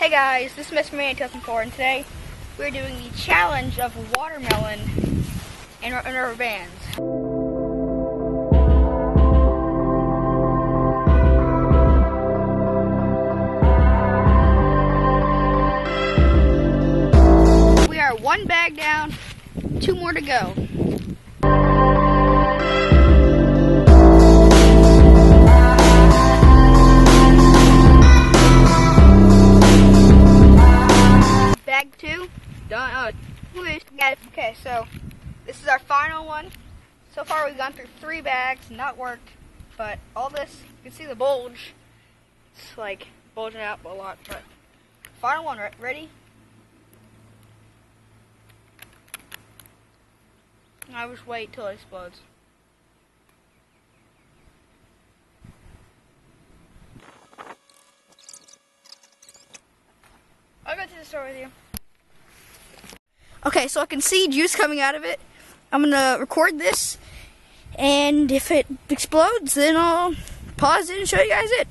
Hey guys, this is Mr. Man 2004, and today we're doing the challenge of watermelon and rubber bands. We are one bag down, 2 more to go. Bag 2, done. Okay, so this is our final one. So far we've gone through 3 bags, not worked, but all this, you can see the bulge. It's like bulging out a lot, but final one, ready? I just wait till it explodes. I'll go to the store with you. Okay, so I can see juice coming out of it. I'm gonna record this, and if it explodes, then I'll pause it and show you guys it.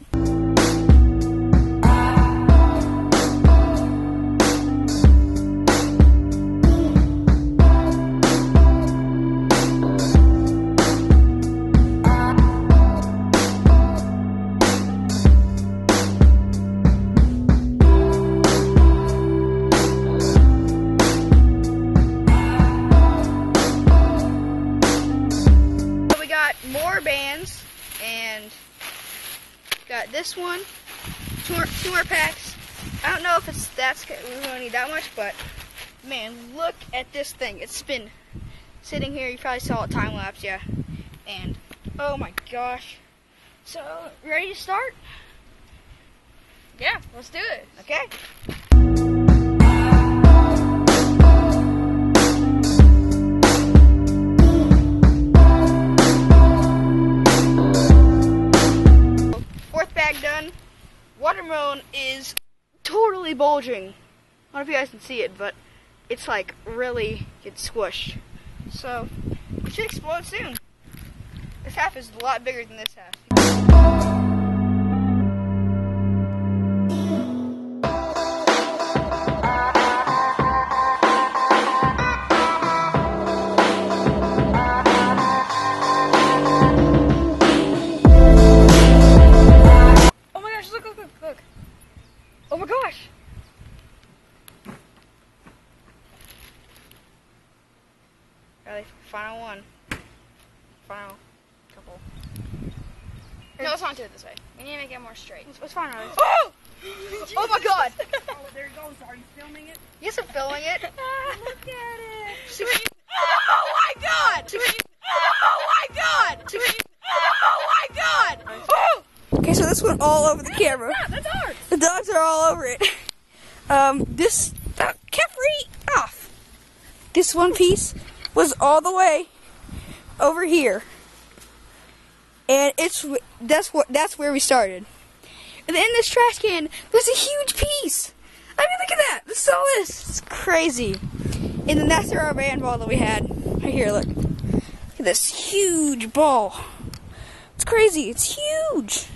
More bands, and got this one, two more packs. I don't know if we're gonna need that much, but man, look at this thing. It's been sitting here. You probably saw it time lapse, yeah. And oh my gosh! So ready to start? Yeah, let's do it. Okay. Bag done. Watermelon is totally bulging. I don't know if you guys can see it, but it's like really gets squished. So it should explode soon. This half is a lot bigger than this half. Look. Oh my gosh! Ready? Final one. Final couple. No, let's not do it this way. We need to make it more straight. Let's find out. Oh! Oh my god! Oh, there it goes. Are you filming it? Yes, I'm filming it. Look at it. Oh my god! Oh my god! Oh my god! Oh! Okay, so this went all over the camera. Yeah, that's ours. The dogs are all over it. This kept right off. This one piece was all the way over here, and that's where we started. And then in this trash can, there's a huge piece. I mean, look at that. This is all this. It's crazy. And then that's our band ball that we had right here. Look at this huge ball. It's crazy. It's huge.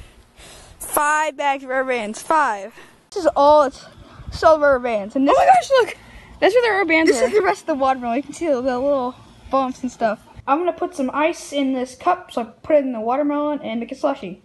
5 bags of rubber bands. 5. This is all rubber bands. And this, oh my gosh, look! That's where the rubber bands This are. is the rest of the watermelon. You can see the little bumps and stuff. I'm going to put some ice in this cup, so I put it in the watermelon and make it slushy.